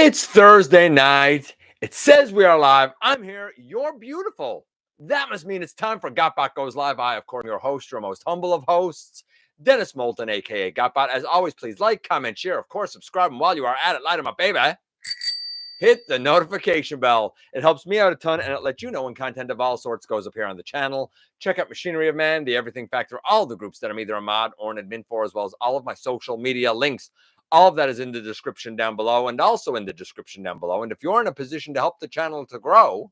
It's Thursday night. It says we are live. I'm here. You're beautiful. That must mean it's time for GotBot Goes Live. I, of course, your host, your most humble of hosts, Dennis Moulton, a.k.a. GotBot. As always, please like, comment, share, of course, subscribe. And while you are at it, light them up, baby. Hit the notification bell. It helps me out a ton, and it lets you know when content of all sorts goes up here on the channel. Check out Machinery of Man, The Everything Factor, all the groups that I'm either a mod or an admin for, as well as all of my social media links. All of that is in the description down below and also in the description down below. And if you're in a position to help the channel to grow,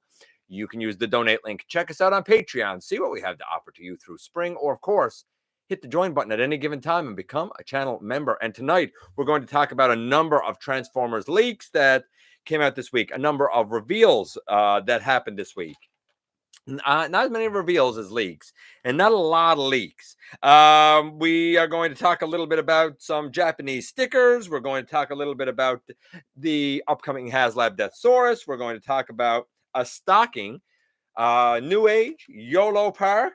you can use the donate link. Check us out on Patreon. See what we have to offer to you through spring. Or, of course, hit the join button at any given time and become a channel member. And tonight, we're going to talk about a number of Transformers leaks that came out this week, a number of reveals that happened this week. Not as many reveals as leaks, and not a lot of leaks. We are going to talk a little bit about some Japanese stickers. We're going to talk a little bit about the upcoming Haslab Deathsaurus. We're going to talk about a stocking, Newage, Yolo Park,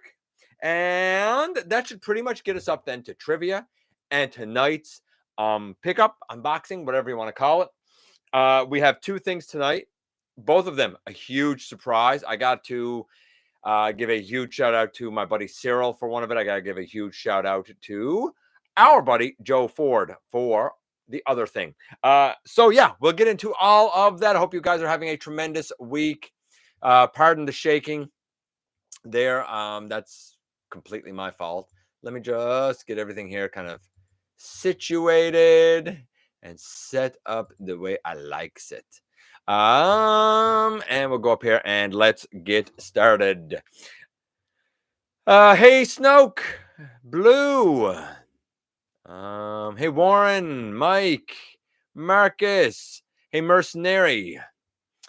and that should pretty much get us up then to trivia and tonight's pickup, unboxing, whatever you want to call it. We have two things tonight. Both of them a huge surprise. I got to give a huge shout out to my buddy Cyril for one of it. I got to give a huge shout out to our buddy Joe Ford for the other thing. So yeah, we'll get into all of that. I hope you guys are having a tremendous week. Pardon the shaking there. That's completely my fault. Let me just get everything here kind of situated and set up the way I likes it. And we'll go up here and let's get started. Hey, Snoke, Blue. Hey, Warren, Mike, Marcus. Hey, Mercenary.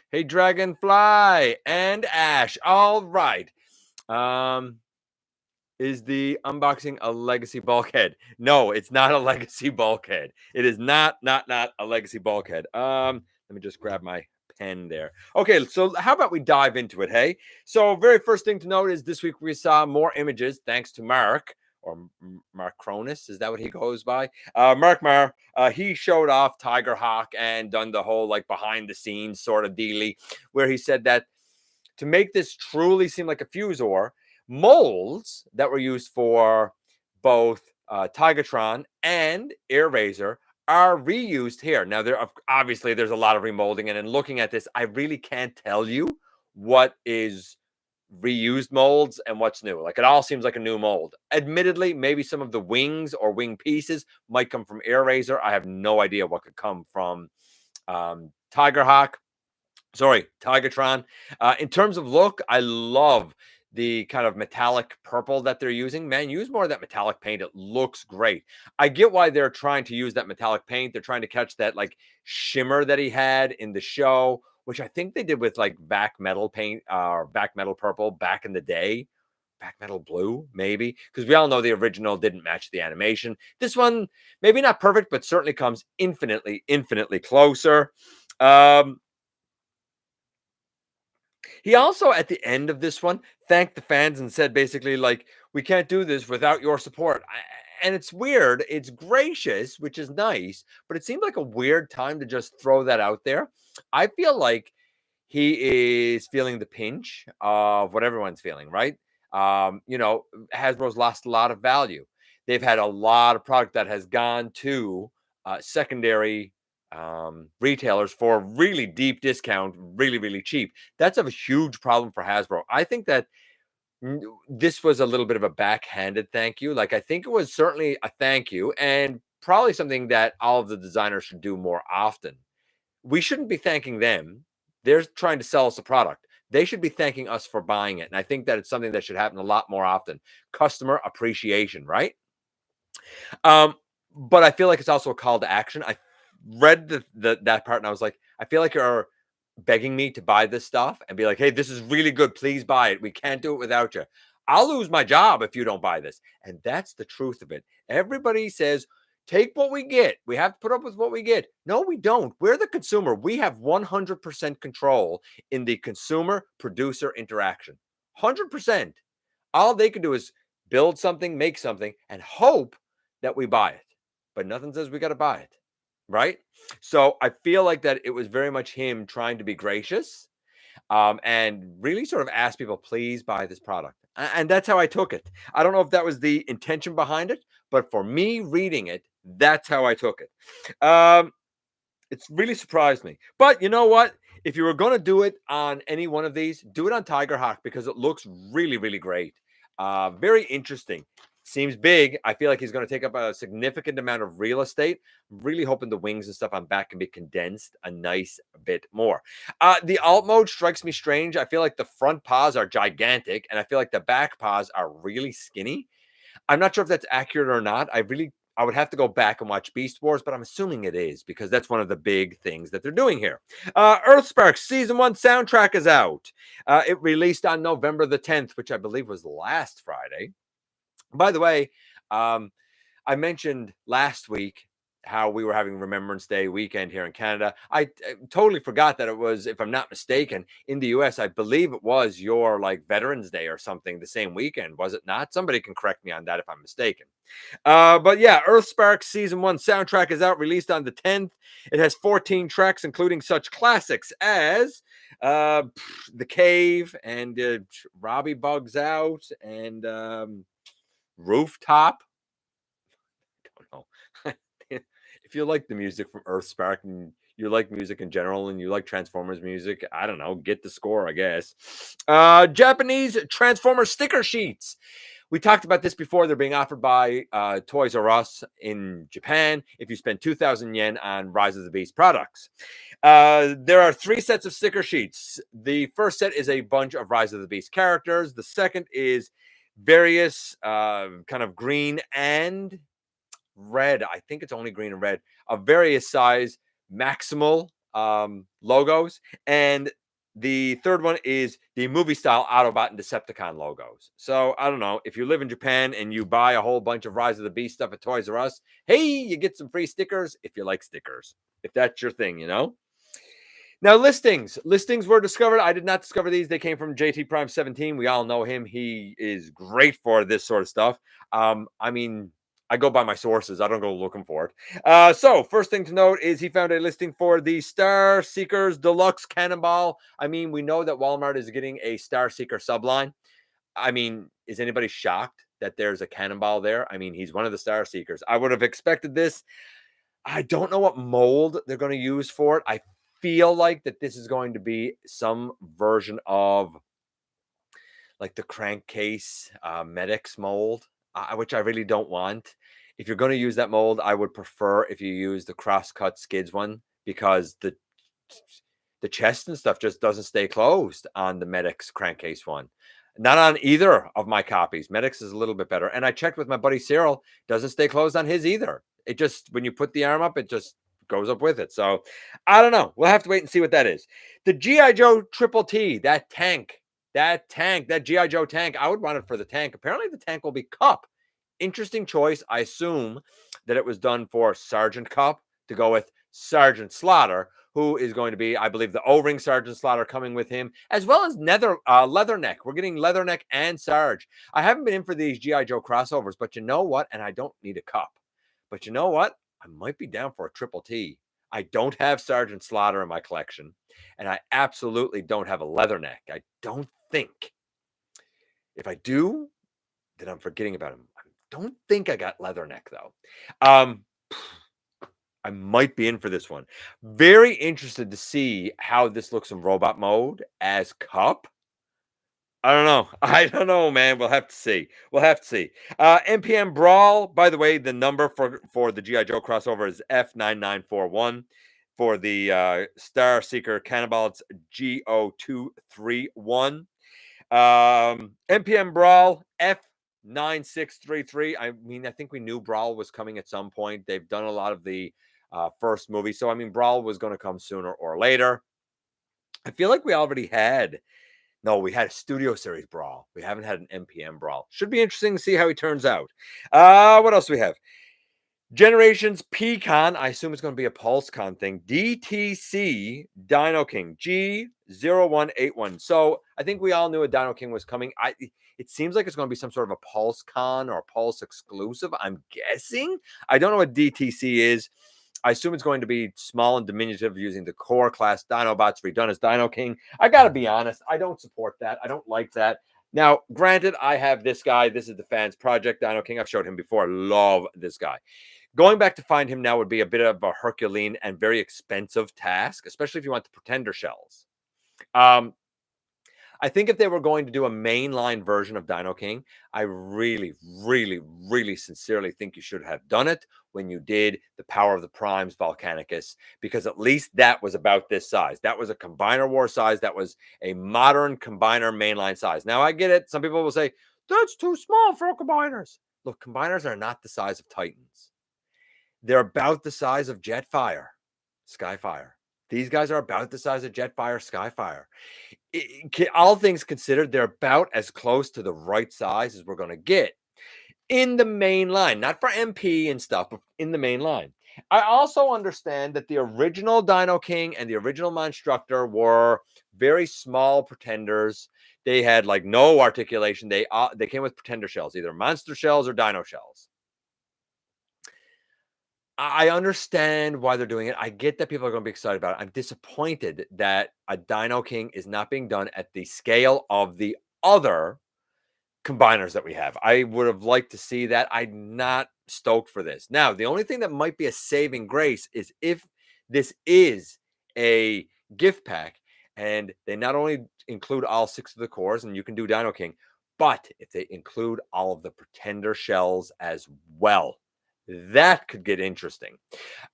Hey, Dragonfly and Ash. All right. Is the unboxing a legacy bulkhead? No, it's not a legacy bulkhead. It is not a legacy bulkhead. Let me just grab my pen there. Okay, so how about we dive into it, hey? So very first thing to note is this week we saw more images thanks to Mark, or Mark Cronus, is that what he goes by? Mark Marr, he showed off Tigerhawk and done the whole like behind the scenes sort of dealy, where he said that to make this truly seem like a Fusor, molds that were used for both Tigatron and Airraiser are reused here. Now, obviously there's a lot of remolding, and in looking at this, I really can't tell you what is reused molds and what's new. Like, it all seems like a new mold. Admittedly, maybe some of the wings or wing pieces might come from Airraiser. I have no idea what could come from Tigertron. In terms of look, I love the kind of metallic purple that they're using. Man, use more of that metallic paint. It looks great. I get why they're trying to use that metallic paint. They're trying to catch that like shimmer that he had in the show, which I think they did with like back metal paint or back metal purple back in the day. Back metal blue, maybe, because we all know the original didn't match the animation. This one, maybe not perfect, but certainly comes infinitely closer. He also, at the end of this one, thanked the fans and said basically, like, we can't do this without your support. And it's weird. It's gracious, which is nice, but it seemed like a weird time to just throw that out there. I feel like he is feeling the pinch of what everyone's feeling, right? Hasbro's lost a lot of value. They've had a lot of product that has gone to secondary retailers for really deep discount, really cheap. That's a huge problem for Hasbro. I think that this was a little bit of a backhanded thank you. Like, I think it was certainly a thank you and probably something that all of the designers should do more often. We shouldn't be thanking them. They're trying to sell us a product. They should be thanking us for buying it. And I think that it's something that should happen a lot more often. Customer appreciation, right? But I feel like it's also a call to action. I read that part and I was like, I feel like you're begging me to buy this stuff and be like, hey, this is really good. Please buy it. We can't do it without you. I'll lose my job if you don't buy this. And that's the truth of it. Everybody says, take what we get. We have to put up with what we get. No, we don't. We're the consumer. We have 100% control in the consumer-producer interaction. 100%. All they can do is build something, make something, and hope that we buy it. But nothing says we got to buy it. right? So I feel like that it was very much him trying to be gracious, and really sort of ask people, please buy this product. And that's how I took it. I don't know if that was the intention behind it, but for me reading it, that's how I took it. It's really surprised me. But you know what? If you were going to do it on any one of these, do it on Tigerhawk because it looks really, really great. Very interesting. Seems big. I feel like he's going to take up a significant amount of real estate. Really hoping the wings and stuff on back can be condensed a nice bit more. The alt mode strikes me strange. I feel like the front paws are gigantic, and I feel like the back paws are really skinny. I'm not sure if that's accurate or not. I would have to go back and watch Beast Wars, but I'm assuming it is because that's one of the big things that they're doing here. Earthspark Season 1 soundtrack is out. It released on November the 10th, which I believe was last Friday. By the way, I mentioned last week how we were having Remembrance Day weekend here in Canada. I totally forgot that it was, if I'm not mistaken, in the US, I believe it was your like Veterans Day or something the same weekend, was it not? Somebody can correct me on that if I'm mistaken. But yeah, Earthspark Season 1 soundtrack is out, released on the 10th. It has 14 tracks, including such classics as The Cave and Robbie Bugs Out and Rooftop. I don't know. If you like the music from Earthspark and you like music in general and you like Transformers music, I don't know, get the score, I guess. Japanese Transformers sticker sheets. We talked about this before. They're being offered by Toys R Us in Japan if you spend 2,000 yen on Rise of the Beast products. There are 3 sets of sticker sheets. The first set is a bunch of Rise of the Beast characters. The second is various kind of green and red. I think it's only green and red of various size maximal logos. And the third one is the movie style Autobot and Decepticon logos. So I don't know if you live in Japan and you buy a whole bunch of Rise of the Beast stuff at Toys R Us. Hey, you get some free stickers if you like stickers, if that's your thing, you know. Now, listings were discovered. I did not discover these. They came from JT Prime 17. We all know him. He is great for this sort of stuff. I mean, I go by my sources. I don't go looking for it. So first thing to note is he found a listing for the Star Seekers Deluxe Cannonball. I mean, we know that Walmart is getting a Star Seeker subline. I mean, is anybody shocked that there's a Cannonball there? I mean, he's one of the Star Seekers. I would have expected this. I don't know what mold they're going to use for it. I feel like that this is going to be some version of like the crankcase medics mold, which I really don't want. If you're going to use that mold, I would prefer if you use the cross-cut skids one because the chest and stuff just doesn't stay closed on the medics crankcase one. Not on either of my copies. Medics is a little bit better. And I checked with my buddy Cyril, doesn't stay closed on his either. It just, when you put the arm up, it just goes up with it. So I don't know. We'll have to wait and see what that is. The G.I. Joe Triple T, that G.I. Joe tank, I would want it for the tank. Apparently the tank will be Cup. Interesting choice. I assume that it was done for Sergeant Cup to go with Sergeant Slaughter, who is going to be, I believe, the O-ring Sergeant Slaughter coming with him, as well as Leatherneck. We're getting Leatherneck and Sarge. I haven't been in for these G.I. Joe crossovers, but you know what? And I don't need a Cup. But you know what? I might be down for a Triple T. I don't have Sergeant Slaughter in my collection, and I absolutely don't have a Leatherneck. I don't think. If I do, then I'm forgetting about him. I don't think I got Leatherneck, though. I might be in for this one. Very interested to see how this looks in robot mode as Cup. I don't know, man. We'll have to see. NPM Brawl, by the way, the number for the G.I. Joe crossover is F9941. For the Star Seeker Cannonball, it's G0231. NPM Brawl, F9633. I mean, I think we knew Brawl was coming at some point. They've done a lot of the first movie. So, I mean, Brawl was going to come sooner or later. I feel like we already had... No, we had a Studio Series Brawl. We haven't had an NPM Brawl. Should be interesting to see how he turns out. What else do we have? Generations P-Con. I assume it's going to be a PulseCon thing. DTC Dino King G0181. So I think we all knew a Dino King was coming. It seems like it's going to be some sort of a PulseCon or Pulse exclusive. I'm guessing. I don't know what DTC is. I assume it's going to be small and diminutive using the core class Dinobots redone as Dino King. I got to be honest, I don't support that. I don't like that. Now, granted, I have this guy. This is the fans project Dino King. I've showed him before. I love this guy. Going back to find him now would be a bit of a Herculean and very expensive task, especially if you want the Pretender shells. I think if they were going to do a mainline version of Dino King, I really, really, really sincerely think you should have done it when you did the Power of the Primes Volcanicus, because at least that was about this size. That was a Combiner War size. That was a modern Combiner mainline size. Now, I get it. Some people will say, that's too small for Combiners. Look, Combiners are not the size of Titans. They're about the size of Jetfire, Skyfire. These guys are about the size of Jetfire, Skyfire. All things considered, they're about as close to the right size as we're going to get in the main line, not for MP and stuff, but in the main line. I also understand that the original Dino King and the original Monstructor were very small pretenders. They had like no articulation. They came with pretender shells, either monster shells or dino shells. I understand why they're doing it. I get that people are going to be excited about it. I'm disappointed that a Dino King is not being done at the scale of the other combiners that we have. I would have liked to see that. I'm not stoked for this. Now, the only thing that might be a saving grace is if this is a gift pack and they not only include all 6 of the cores and you can do Dino King, but if they include all of the pretender shells as well. That could get interesting.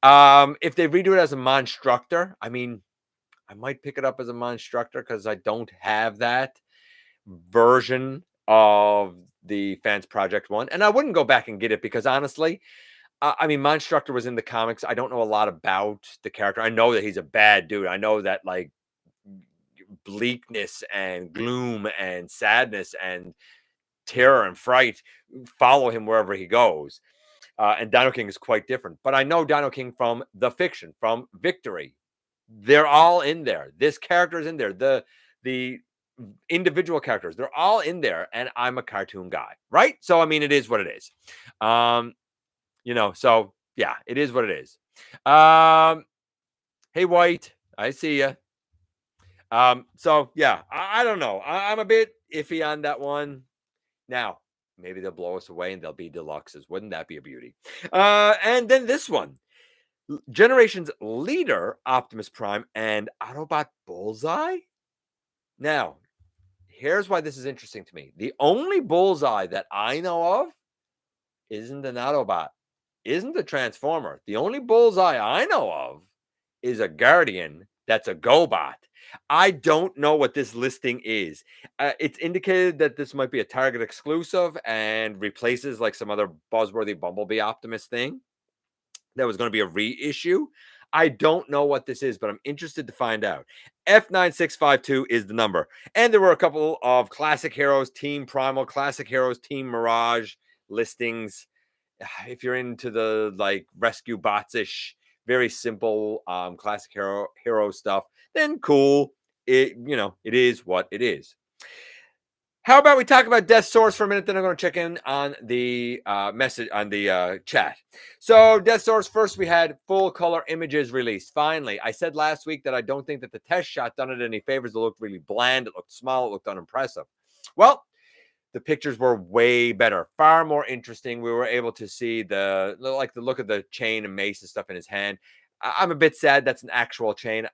If they redo it as a Monstructor, I mean, I might pick it up as a Monstructor because I don't have that version of the Fans Project one. And I wouldn't go back and get it because honestly, I mean, Monstructor was in the comics. I don't know a lot about the character. I know that he's a bad dude. I know that like bleakness and gloom and sadness and terror and fright follow him wherever he goes. And Dino King is quite different. But I know Dino King from the fiction, from Victory. They're all in there. This character is in there. The individual characters, they're all in there. And I'm a cartoon guy, right? So, I mean, it is what it is. So yeah, it is what it is. Hey, White, I see you. So yeah, I don't know. I'm a bit iffy on that one. Now, maybe they'll blow us away and they'll be deluxes. Wouldn't that be a beauty? And then this one. Generation's leader, Optimus Prime, and Autobot Bullseye. Now, here's why this is interesting to me. The only Bullseye that I know of isn't an Autobot, isn't a Transformer. The only Bullseye I know of is a Guardian that's a GoBot. I don't know what this listing is. It's indicated that this might be a Target exclusive and replaces like some other buzzworthy Bumblebee Optimus thing that was going to be a reissue. I don't know what this is, but I'm interested to find out. F9652 is the number. And there were a couple of Classic Heroes, Team Primal, Classic Heroes, Team Mirage listings. If you're into the like rescue bots-ish, very simple Classic hero stuff, then cool. It is what it is. How about we talk about Deathsaurus for a minute, then I'm going to check in on the message on the chat. So Deathsaurus, first we had full color images released. Finally, I said last week that I don't think that the test shot done it any favors. It looked really bland. It looked small. It looked unimpressive. Well, the pictures were way better, far more interesting. We were able to see the look of the chain and mace and stuff in his hand. I'm a bit sad that's an actual chain.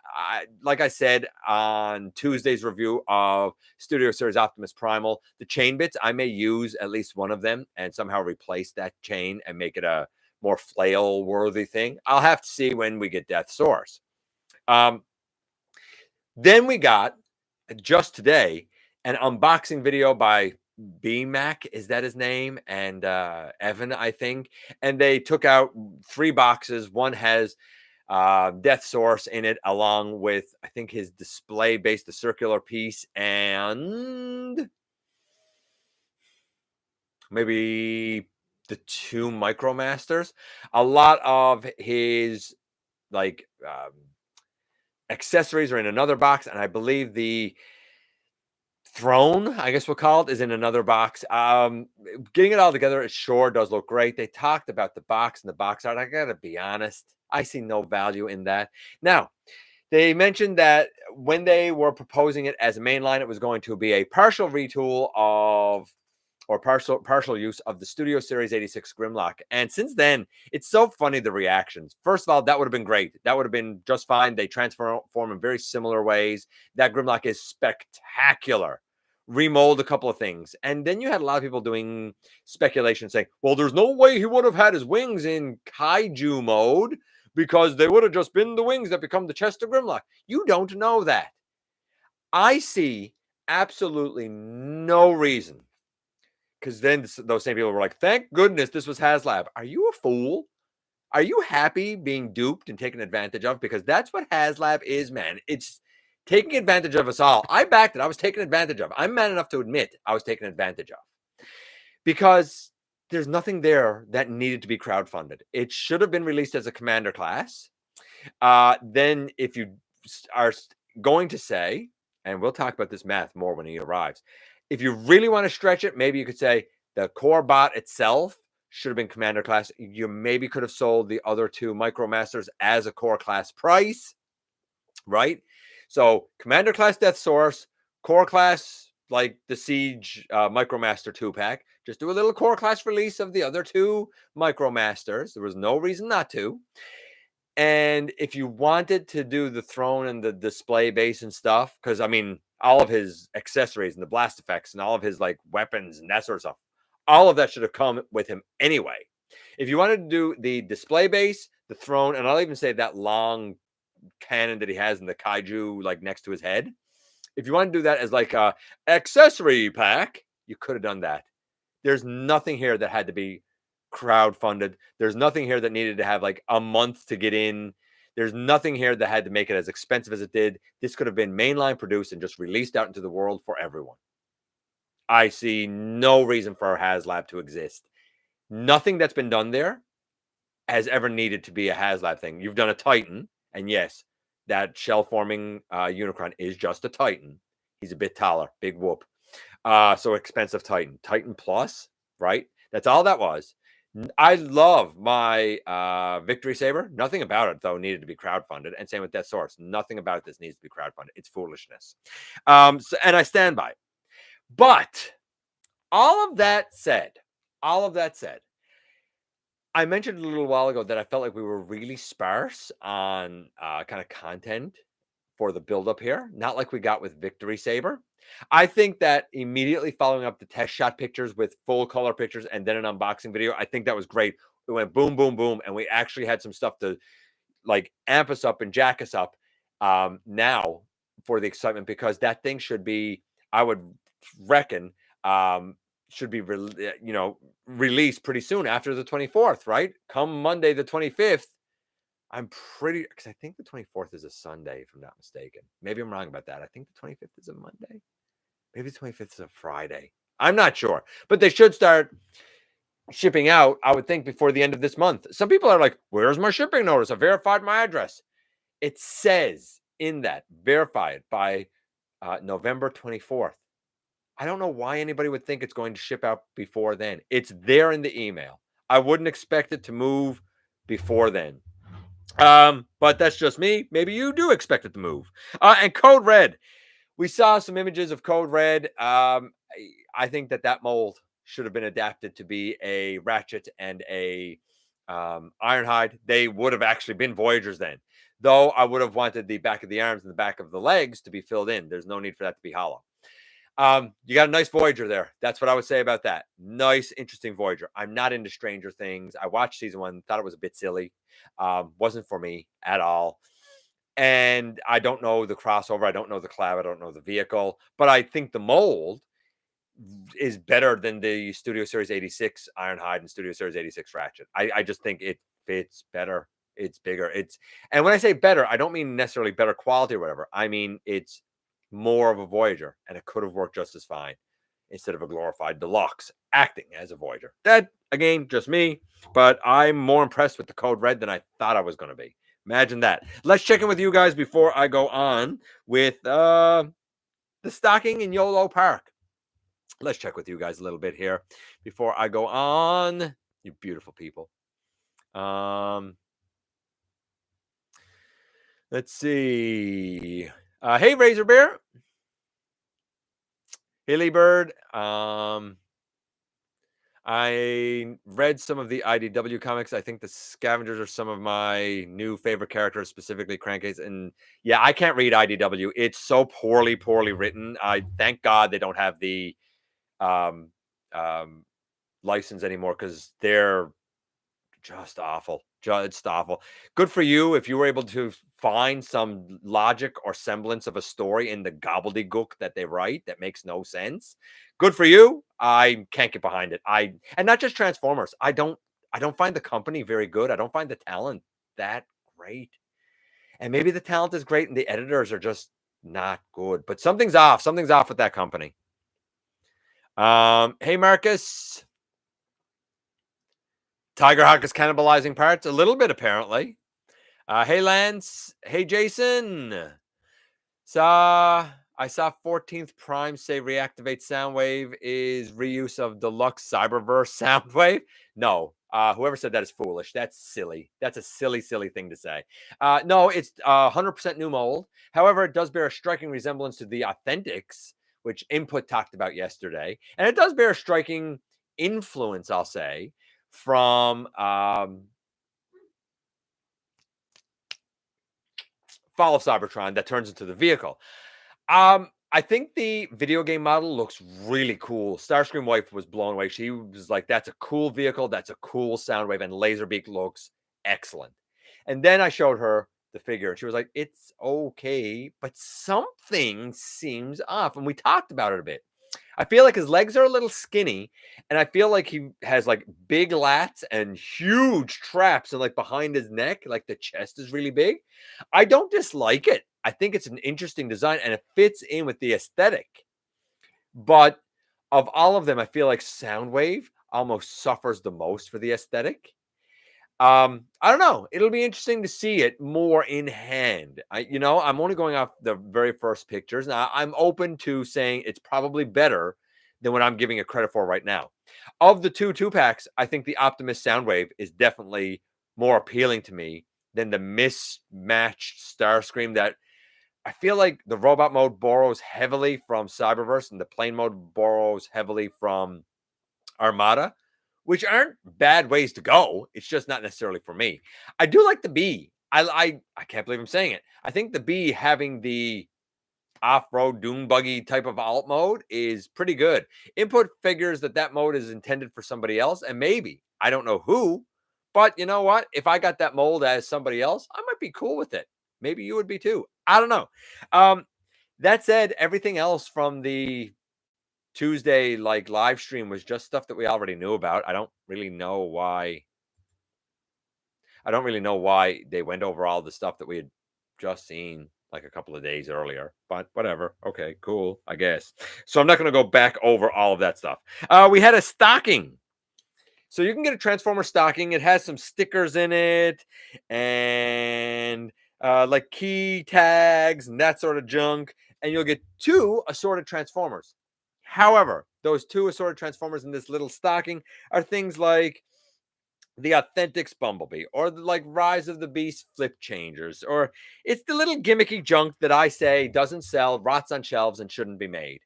Like I said on Tuesday's review of Studio Series Optimus Primal, the chain bits, I may use at least one of them and somehow replace that chain and make it a more flail-worthy thing. I'll have to see when we get Deathsaurus. Then we got, just today, an unboxing video by BMAC, is that his name? And Evan, I think. And they took out 3 boxes. One has Deathsaurus in it, along with, I think, his display base, the circular piece, and maybe the 2 Micromasters. A lot of his accessories are in another box, and I believe the throne, I guess we'll call it, is in another box. Getting it all together, it sure does look great. They talked about the box and the box art. I gotta be honest, I see no value in that. Now, they mentioned that when they were proposing it as a mainline, it was going to be a partial retool of, or partial use of the Studio Series 86 Grimlock. And since then, it's so funny, the reactions. First of all, that would have been great. That would have been just fine. They transform in very similar ways. That Grimlock is spectacular. Remold a couple of things. And then you had a lot of people doing speculation saying, well, there's no way he would have had his wings in kaiju mode because they would have just been the wings that become the chest of Grimlock. You don't know that. I see absolutely no reason, because then those same people were like, thank goodness this was Haslab. Are you a fool? Are you happy being duped and taken advantage of? Because that's what Haslab is, man. It's taking advantage of us all. I backed it. I was taken advantage of. I'm man enough to admit I was taken advantage of. Because there's nothing there that needed to be crowdfunded. It should have been released as a commander class. Then if you are going to say, and we'll talk about this math more when he arrives, if you really want to stretch it, maybe you could say the core bot itself should have been commander class. You maybe could have sold the other two Micromasters as a core class price, right? So commander class Deathsaurus, core class like the Siege Micromaster 2-pack. Just do a little core class release of the other two Micromasters. There was no reason not to. And if you wanted to do the throne and the display base and stuff, because I mean, all of his accessories and the blast effects and all of his like weapons and that sort of stuff, all of that should have come with him anyway. If you wanted to do the display base, the throne, and I'll even say that long cannon that he has in the kaiju, like next to his head, if you want to do that as like a accessory pack, you could have done that. There's nothing here that had to be crowdfunded. There's nothing here that needed to have like a month to get in. There's nothing here that had to make it as expensive as it did. This could have been mainline produced and just released out into the world for everyone. I see no reason for a Haslab to exist. Nothing that's been done there has ever needed to be a Haslab thing. You've done a Titan, and yes, that shell-forming Unicron is just a Titan. He's a bit taller, big whoop. So expensive Titan. Titan Plus, right? That's all that was. I love my Victory Saber. Nothing about it, though, needed to be crowdfunded. And same with Deathsaurus. Nothing about this needs to be crowdfunded. It's foolishness. And I stand by it. But all of that said, I mentioned a little while ago that I felt like we were really sparse on kind of content for the build-up here. Not like we got with Victory Saber. I think that immediately following up the test shot pictures with full color pictures and then an unboxing video, I think that was great. It went boom, boom, boom, and we actually had some stuff to like amp us up and jack us up now for the excitement, because that thing should be, I would reckon, should be released pretty soon after the 24th, right? Come Monday the 25th. I'm pretty, because I think the 24th is a Sunday, if I'm not mistaken. Maybe I'm wrong about that. I think the 25th is a Monday. Maybe the 25th is a Friday. I'm not sure, but they should start shipping out, I would think, before the end of this month. Some people are like, where's my shipping notice? I verified my address. It says in that, verify it by November 24th. I don't know why anybody would think it's going to ship out before then. It's there in the email. I wouldn't expect it to move before then. But that's just me. Maybe you do expect it to move. And Code Red. We saw some images of Code Red. I think that mold should have been adapted to be a Ratchet and a Ironhide. They would have actually been Voyagers then. Though I would have wanted the back of the arms and the back of the legs to be filled in. There's no need for that to be hollow. You got a nice Voyager there. That's what I would say about that. Nice, interesting Voyager. I'm not into Stranger Things. I watched season 1, thought it was a bit silly. Wasn't for me at all. And I don't know the crossover. I don't know the collab. I don't know the vehicle. But I think the mold is better than the Studio Series 86 Ironhide and Studio Series 86 Ratchet. I just think it fits better. It's bigger. And when I say better, I don't mean necessarily better quality or whatever. I mean, it's more of a Voyager, and it could have worked just as fine instead of a glorified deluxe acting as a Voyager. That, again, just me, but I'm more impressed with the Code Red than I thought I was going to be. Imagine that. Let's check in with you guys before I go on with the stocking in Yolo Park. Let's check with you guys a little bit here before I go on. You beautiful people. Let's see. Hey, Razor Bear. Hilly Bird. I read some of the IDW comics. I think the Scavengers are some of my new favorite characters, specifically Crankcase. And yeah, I can't read IDW. It's so poorly written. I thank God they don't have the um, license anymore because they're just awful. Just awful. Good for you if you were able to find some logic or semblance of a story in the gobbledygook that they write that makes no sense. Good for you. I can't get behind it. And not just Transformers. I don't find the company very good. I don't find the talent that great. And maybe the talent is great and the editors are just not good. But something's off. Something's off with that company. Hey Marcus. Tigerhawk is cannibalizing parts a little bit, apparently. Hey, Lance. Hey, Jason. I saw 14th Prime say Reactivate Soundwave is reuse of deluxe Cyberverse Soundwave. No, whoever said that is foolish. That's silly. That's a silly thing to say. No, it's 100% new mold. However, it does bear a striking resemblance to the Authentics, which Input talked about yesterday. And it does bear a striking influence, I'll say, from Fall of Cybertron that turns into the vehicle. I think the video game model looks really cool. Starscream wife was blown away. She was like, that's a cool vehicle. That's a cool Soundwave. And Laserbeak looks excellent. And then I showed her the figure and she was like, it's okay, but something seems off. And we talked about it a bit. I feel like his legs are a little skinny, and I feel like he has like big lats and huge traps and like behind his neck, like the chest is really big. I don't dislike it. I think it's an interesting design and it fits in with the aesthetic. But of all of them, I feel like Soundwave almost suffers the most for the aesthetic. I don't know. It'll be interesting to see it more in hand. I'm only going off the very first pictures. Now, I'm open to saying it's probably better than what I'm giving it credit for right now. Of the two packs, I think the Optimus Soundwave is definitely more appealing to me than the mismatched Starscream that I feel like the robot mode borrows heavily from Cyberverse and the plane mode borrows heavily from Armada, which aren't bad ways to go. It's just not necessarily for me. I do like the B. I can't believe I'm saying it. I think the B having the off-road doom buggy type of alt mode is pretty good. Input figures that mode is intended for somebody else, and maybe I don't know who, but you know what? If I got that mold as somebody else, I might be cool with it. Maybe you would be too. I don't know. That said, everything else from the Tuesday live stream was just stuff that we already knew about. I don't really know why they went over all the stuff that we had just seen like a couple of days earlier, but whatever. Okay, cool, I guess. So I'm not going to go back over all of that stuff. We had a stocking. So you can get a Transformer stocking. It has some stickers in it and like key tags and that sort of junk. And you'll get 2 assorted Transformers. However, those 2 assorted Transformers in this little stocking are things like the Authentics Bumblebee or the like Rise of the Beast Flip Changers, or it's the little gimmicky junk that I say doesn't sell, rots on shelves, and shouldn't be made.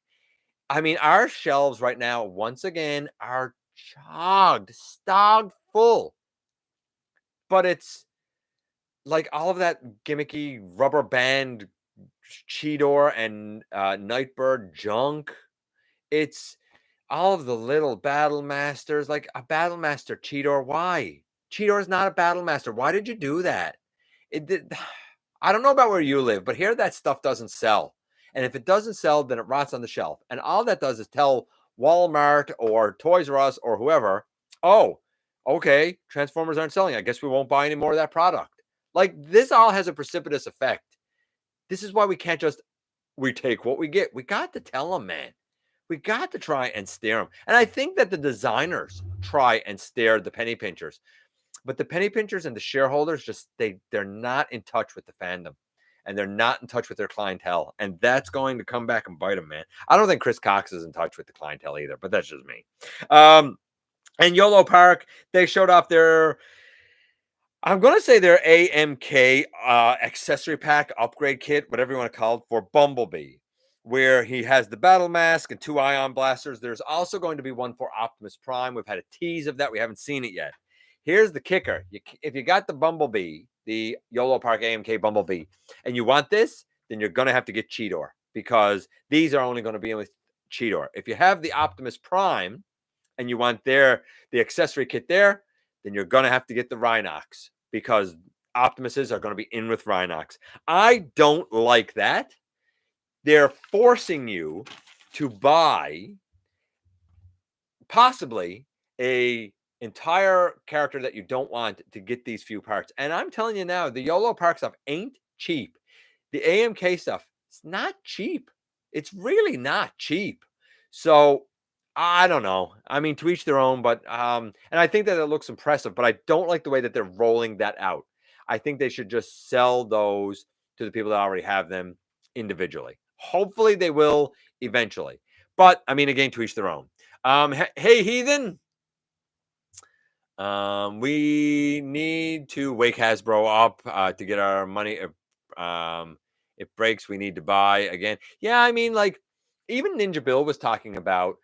I mean, our shelves right now, once again, are stogged full. But it's like all of that gimmicky rubber band Cheetor and Nightbird junk. It's all of the little Battle Masters, like a Battle Master Cheetor. Why? Cheetor is not a Battle Master. Why did you do that? I don't know about where you live, but here that stuff doesn't sell. And if it doesn't sell, then it rots on the shelf. And all that does is tell Walmart or Toys R Us or whoever, oh, okay, Transformers aren't selling. I guess we won't buy any more of that product. Like, this all has a precipitous effect. This is why we can't just, we take what we get. We got to tell them, man. We got to try and steer them. And I think that the designers try and steer the penny pinchers. But the penny pinchers and the shareholders just they're not in touch with the fandom. And they're not in touch with their clientele. And that's going to come back and bite them, man. I don't think Chris Cox is in touch with the clientele either, but that's just me. And Yolo Park, they showed off their I'm going to say their AMK accessory pack upgrade kit, whatever you want to call it, for Bumblebee, where he has the battle mask and 2 ion blasters. There's also going to be one for Optimus Prime. We've had a tease of that. We haven't seen it yet. Here's the kicker. If you got the Bumblebee, the Yolo Park AMK Bumblebee, and you want this, then you're going to have to get Cheetor, because these are only going to be with Cheetor. If you have the Optimus Prime and you want the accessory kit there, then you're going to have to get the Rhinox, because Optimuses are going to be in with Rhinox. I don't like that. They're forcing you to buy possibly a entire character that you don't want to get these few parts. And I'm telling you now, the YOLO Park stuff ain't cheap. The AMK stuff, it's not cheap. It's really not cheap. So I don't know. I mean, to each their own, but and I think that it looks impressive, but I don't like the way that they're rolling that out. I think they should just sell those to the people that already have them individually. Hopefully they will eventually. But I mean, again, to each their own. Hey, heathen. We need to wake Hasbro up to get our money. It breaks, we need to buy again. Yeah, I mean, like, even Ninja Bill was talking about,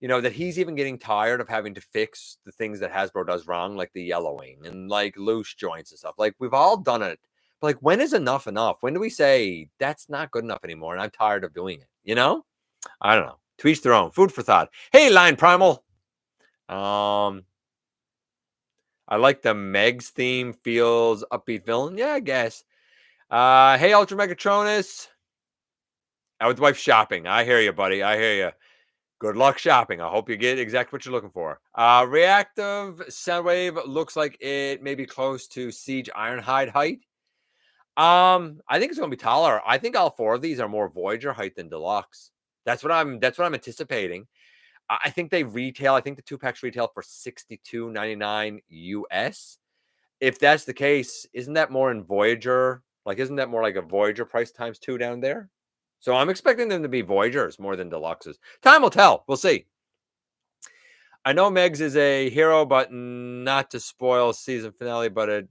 that he's even getting tired of having to fix the things that Hasbro does wrong, like the yellowing and like loose joints and stuff. Like, we've all done it. But like, when is enough enough? When do we say that's not good enough anymore and I'm tired of doing it? I don't know. To each their own. Food for thought. Hey, Lion Primal. I like the Megs theme. Feels upbeat villain. Yeah, I guess. Hey, Ultra Megatronus. Out with the wife shopping. I hear you, buddy. I hear you. Good luck shopping. I hope you get exactly what you're looking for. Reactive Soundwave looks like it may be close to Siege Ironhide height. I think it's going to be taller. I think all 4 of these are more Voyager height than Deluxe. That's what I'm anticipating. I think they retail. I think the 2-packs retail for $62.99 US. If that's the case, isn't that more in Voyager? Like, isn't that more like a Voyager price times 2 down there? So I'm expecting them to be Voyagers more than Deluxes. Time will tell. We'll see. I know Megs is a hero, but not to spoil season finale, but it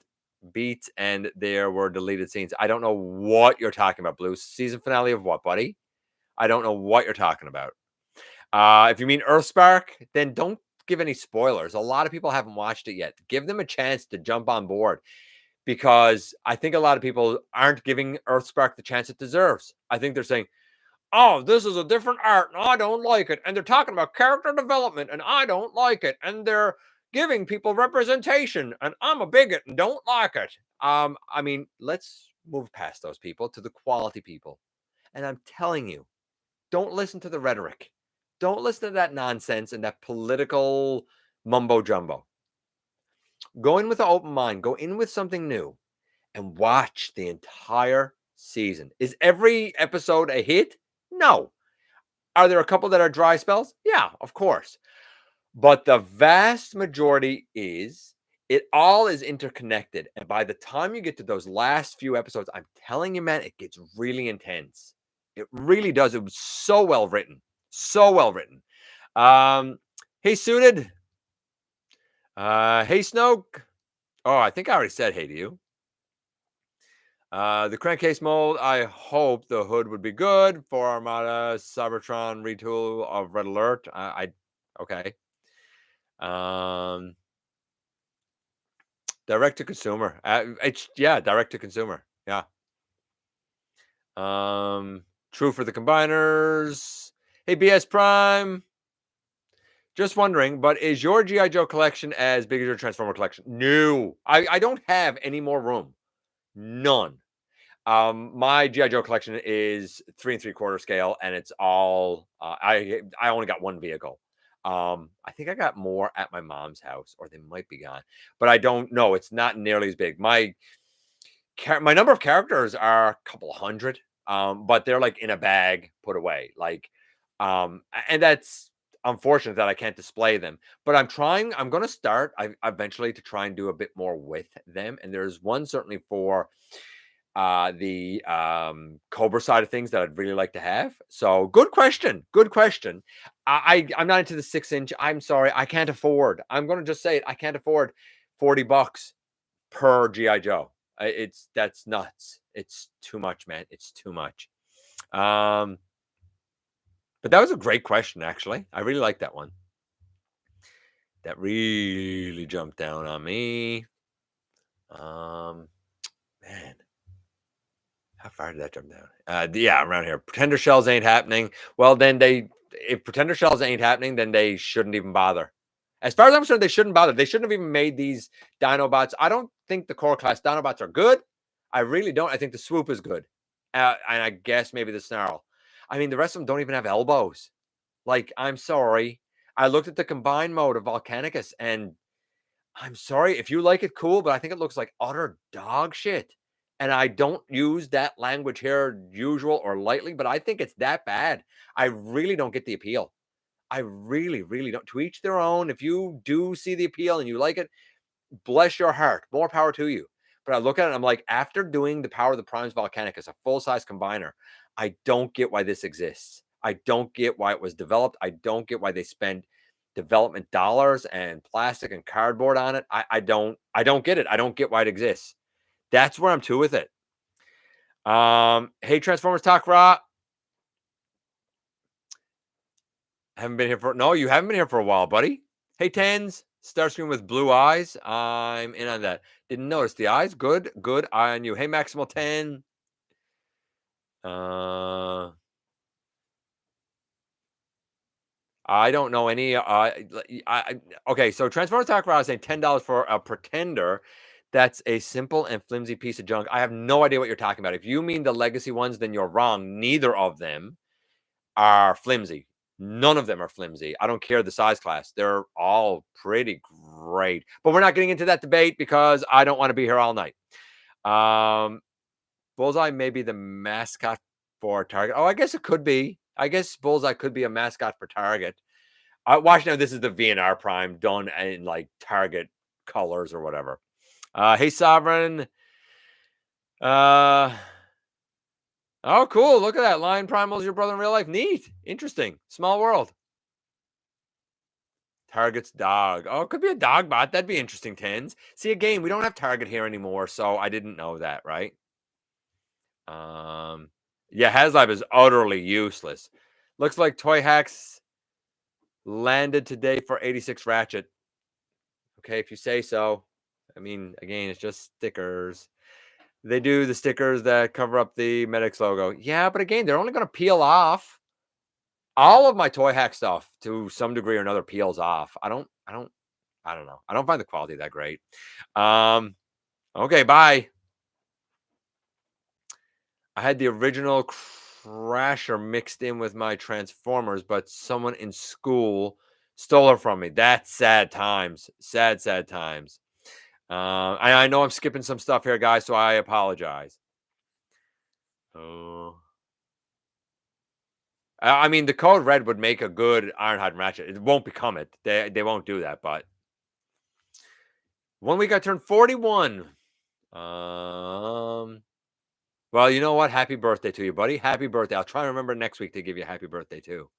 beats and there were deleted scenes. I don't know what you're talking about, Blue. Season finale of what, buddy? I don't know what you're talking about. If you mean Earthspark, then don't give any spoilers. A lot of people haven't watched it yet. Give them a chance to jump on board, because I think a lot of people aren't giving Earthspark the chance it deserves. I think they're saying, oh, this is a different art and I don't like it. And they're talking about character development and I don't like it. And they're giving people representation and I'm a bigot and don't like it. I mean, let's move past those people to the quality people. And I'm telling you, don't listen to the rhetoric. Don't listen to that nonsense and that political mumbo jumbo. Go in with an open mind. Go in with something new and watch the entire season. Is every episode a hit? No. Are there a couple that are dry spells? Yeah, of course. But the vast majority it all is interconnected. And by the time you get to those last few episodes, I'm telling you, man, it gets really intense. It really does. It was so well written. So well written. Hey, Suited. Hey, Snoke. Oh, I think I already said hey to you. The crankcase mold, I hope the hood would be good for Armada Cybertron retool of Red Alert. Okay. Direct to consumer. Direct to consumer. Yeah. True for the combiners. Hey, BS Prime. Just wondering, but is your G.I. Joe collection as big as your Transformer collection? No. I don't have any more room. None. My G.I. Joe collection is 3 3/4 scale, and it's all I only got one vehicle. I think I got more at my mom's house, or they might be gone, but I don't know. It's not nearly as big. My number of characters are a couple hundred, but they're like in a bag, put away. Like, and that's unfortunate that I can't display them. But I'm going to start eventually to try and do a bit more with them. And there's one certainly for the Cobra side of things that I'd really like to have. So good question. I'm not into the 6-inch. I'm sorry, I can't afford. I'm going to just say it. I can't afford $40 per GI Joe. That's nuts. It's too much, man. It's too much. But that was a great question, actually. I really like that one. That really jumped down on me. Man, how far did that jump down? Yeah, around here. Pretender shells ain't happening. Well, then if pretender shells ain't happening, then they shouldn't even bother. As far as I'm concerned, they shouldn't bother. They shouldn't have even made these Dinobots. I don't think the core class Dinobots are good. I really don't. I think the swoop is good. And I guess maybe the snarl. I mean, the rest of them don't even have elbows. Like, I'm sorry. I looked at the combined mode of Volcanicus, and I'm sorry. If you like it, cool, but I think it looks like utter dog shit. And I don't use that language here usual or lightly, but I think it's that bad. I really don't get the appeal. I really, really don't. To each their own. If you do see the appeal and you like it, bless your heart. More power to you. But I look at it and I'm like, after doing the Power of the Primes Volcanicus, a full-size combiner, I don't get why this exists. I don't get why it was developed. I don't get why they spend development dollars and plastic and cardboard on it. I don't get it. I don't get why it exists. That's where I'm to with it. Hey, Transformers Talk Raw. Haven't been here for you haven't been here for a while, buddy. Hey, Tens, Starscream with blue eyes. I'm in on that. Didn't notice the eyes. Good eye on you. Hey, Maximal 10. I don't know any. Okay, so Transformers Talk Raw is saying $10 for a Pretender. That's a simple and flimsy piece of junk. I have no idea what you're talking about. If you mean the legacy ones, then you're wrong. Neither of them are flimsy. None of them are flimsy. I don't care the size class. They're all pretty great. But we're not getting into that debate because I don't want to be here all night. Bullseye may be the mascot for Target. Oh, I guess it could be. I guess Bullseye could be a mascot for Target. Watch now. This is the VNR Prime done in like Target colors or whatever. Hey, Sovereign. Oh, cool. Look at that. Lion Primal's your brother in real life. Neat. Interesting. Small world. Target's dog. Oh, it could be a dog bot. That'd be interesting, Tens. See, again, we don't have Target here anymore, so I didn't know that, right? Yeah, Haslab is utterly useless. Looks like Toy Hacks landed today for 86 Ratchet. Okay, if you say so. I mean, again, it's just stickers. They do the stickers that cover up the Medics logo. Yeah, but again, they're only going to peel off. All of my Toy Hack stuff to some degree or another peels off. I don't know. I don't find the quality that great. Okay, bye. I had the original Crasher mixed in with my Transformers, but someone in school stole her from me. That's sad times. Sad times. I know I'm skipping some stuff here, guys, so I apologize. Oh. I mean, the Code Red would make a good Ironhide and Ratchet. It won't become it. They won't do that, but 1 week I turned 41. Well, you know what? Happy birthday to you, buddy. Happy birthday. I'll try to remember next week to give you a happy birthday too.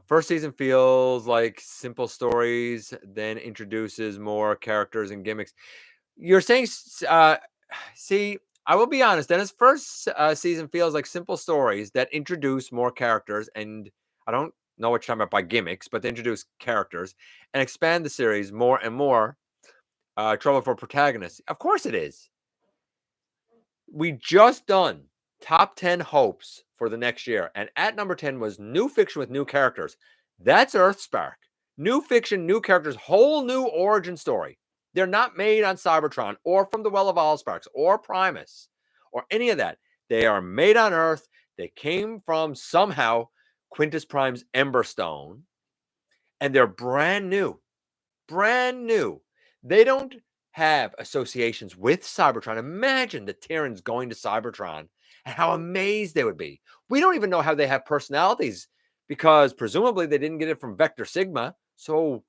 First season feels like simple stories, then introduces more characters and gimmicks. You're saying, see, I will be honest. Dennis, first season feels like simple stories that introduce more characters, and I don't know what you're talking about by gimmicks, but they introduce characters and expand the series more and more. Trouble for protagonists. Of course it is. We just done top 10 hopes for the next year, and at number 10 was new fiction with new characters. That's Earthspark. New fiction, new characters, whole new origin story. They're not made on Cybertron or from the Well of Allsparks or Primus or any of that. They are made on Earth. They came from somehow Quintus Prime's Emberstone, and they're brand new. Brand new. They don't have associations with Cybertron. Imagine the Terrans going to Cybertron and how amazed they would be. We don't even know how they have personalities because presumably they didn't get it from Vector Sigma. So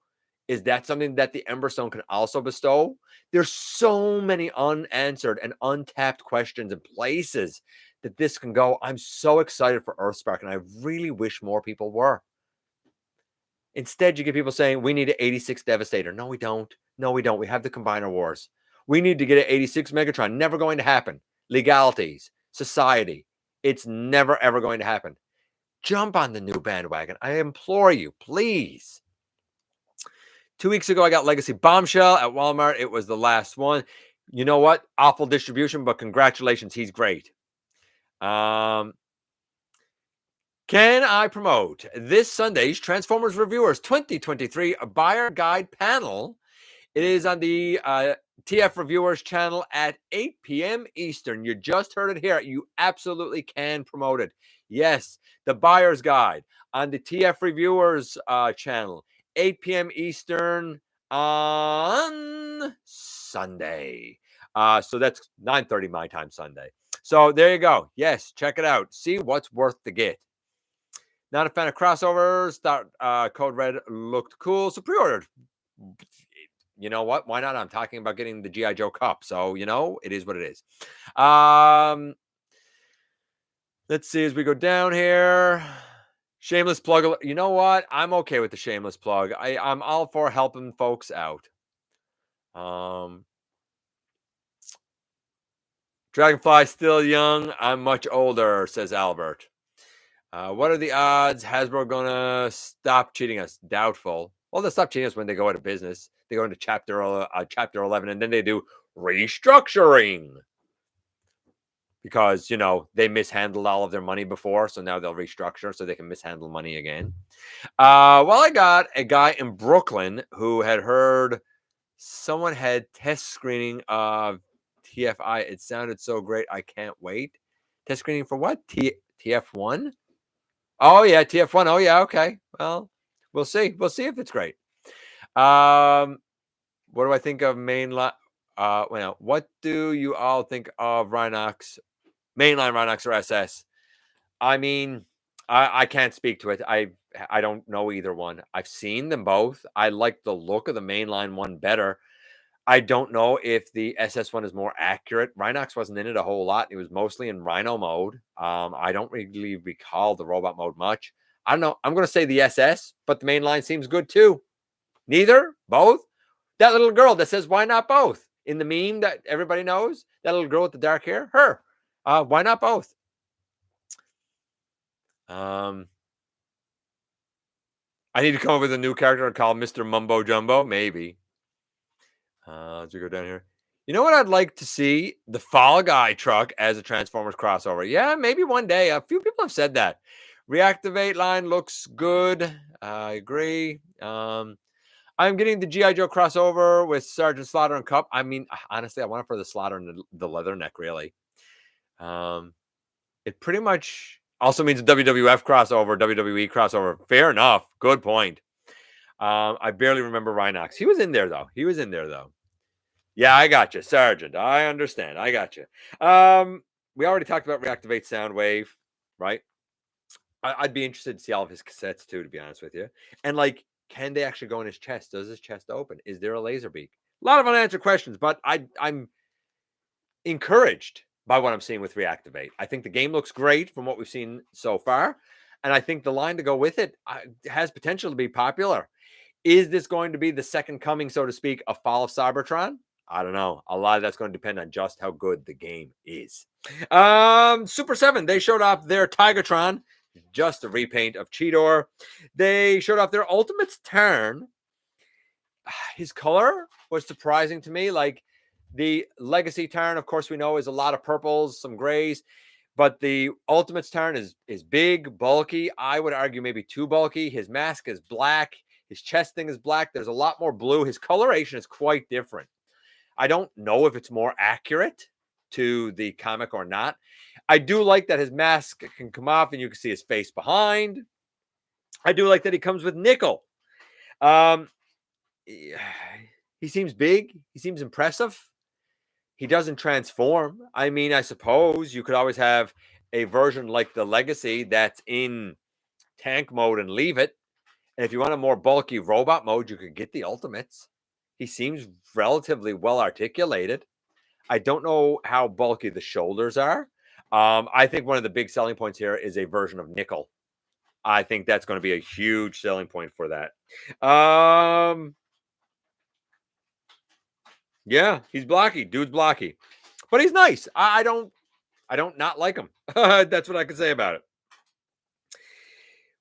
is that something that the Emberstone can also bestow? There's so many unanswered and untapped questions and places that this can go. I'm so excited for Earthspark, and I really wish more people were. Instead, you get people saying, we need an 86 Devastator. No, we don't. No, we don't. We have the Combiner Wars. We need to get an 86 Megatron. Never going to happen. Legalities, society. It's never, ever going to happen. Jump on the new bandwagon. I implore you, please. 2 weeks ago, I got Legacy Bombshell at Walmart. It was the last one. You know what? Awful distribution, but congratulations. He's great. Can I promote this Sunday's Transformers Reviewers 2023 Buyer Guide panel? It is on the TF Reviewers channel at 8 p.m. Eastern. You just heard it here. You absolutely can promote it. Yes, the Buyer's Guide on the TF Reviewers channel, 8 p.m. Eastern on Sunday. So that's 9:30 my time Sunday. So there you go. Yes, check it out. See what's worth the get. Not a fan of crossovers. Thought Code Red looked cool, so pre-ordered. You know what? Why not? I'm talking about getting the G.I. Joe Cup, so you know it is what it is. Let's see as we go down here. Shameless plug. You know what? I'm okay with the shameless plug. I'm all for helping folks out. Dragonfly still young. I'm much older, says Albert. What are the odds Hasbro gonna stop cheating us? Doubtful. Well, they'll stop cheating us when they go out of business. They go into chapter 11, and then they do restructuring because, you know, they mishandled all of their money before, so now they'll restructure so they can mishandle money again. Well, I got a guy in Brooklyn who had heard someone had test screening of TFI. It sounded so great. I can't wait. Test screening for what? TF1? Oh, yeah, TF1. Oh, yeah, okay. Well, we'll see. We'll see if it's great. What do I think of mainline? Well, what do you all think of Rhinox, mainline Rhinox or SS? I mean, I can't speak to it. I don't know either one. I've seen them both. I like the look of the mainline one better. I don't know if the SS one is more accurate. Rhinox wasn't in it a whole lot. It was mostly in Rhino mode. I don't really recall the robot mode much. I don't know. I'm going to say the SS, but the main line seems good too. Neither? Both? That little girl that says, why not both? In the meme that everybody knows, that little girl with the dark hair, her. Why not both? I need to come up with a new character called Mr. Mumbo Jumbo. Maybe. As we go down here. You know what I'd like to see? The Fall Guy truck as a Transformers crossover. Yeah, maybe one day. A few people have said that. Reactivate line looks good. I agree. I'm getting the G.I. Joe crossover with Sergeant Slaughter and Cup. I mean, honestly, I want it for the Slaughter and the Leatherneck, really. It pretty much also means a WWF crossover, WWE crossover. Fair enough. Good point. I barely remember Rhinox. He was in there, though. Yeah, I got you, Sergeant. I understand. I got you. We already talked about Reactivate Soundwave, right? I'd be interested to see all of his cassettes, too, to be honest with you. And, like, can they actually go in his chest? Does his chest open? Is there a laser beak? A lot of unanswered questions, but I'm encouraged by what I'm seeing with Reactivate. I think the game looks great from what we've seen so far, and I think the line to go with it has potential to be popular. Is this going to be the second coming, so to speak, of Fall of Cybertron? I don't know. A lot of that's going to depend on just how good the game is. Super 7, they showed off their Tigertron, just a repaint of Cheetor. They showed off their Ultimate's Turn. His color was surprising to me. Like the Legacy Turn, of course, we know is a lot of purples, some grays, but the Ultimate's Turn is big, bulky. I would argue maybe too bulky. His mask is black. His chest thing is black. There's a lot more blue. His coloration is quite different. I don't know if it's more accurate to the comic or not. I do like that his mask can come off and you can see his face behind. I do like that he comes with nickel. He seems big. He seems impressive. He doesn't transform. I mean, I suppose you could always have a version like the Legacy that's in tank mode and leave it. And if you want a more bulky robot mode, you could get the Ultimates. He seems relatively well articulated. I don't know how bulky the shoulders are. I think one of the big selling points here is a version of nickel. I think that's going to be a huge selling point for that. Yeah, he's blocky. Dude's blocky, but he's nice. I don't not like him. That's what I can say about it.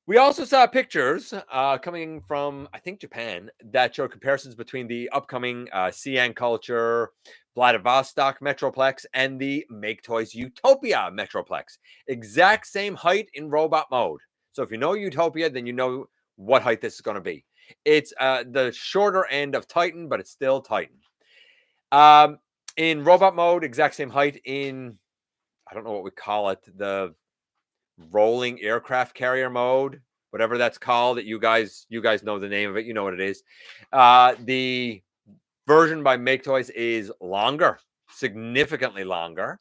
We also saw pictures coming from, I think, Japan that showed comparisons between the upcoming Sian Culture Vladivostok Metroplex and the Maketoys Utopia Metroplex. Exact same height in robot mode. So if you know Utopia, then you know what height this is going to be. It's the shorter end of Titan, but it's still Titan. In robot mode, exact same height in, I don't know what we call it, the rolling aircraft carrier mode, whatever that's called. That you guys know the name of it. You know what it is. The version by Maketoys is longer, significantly longer.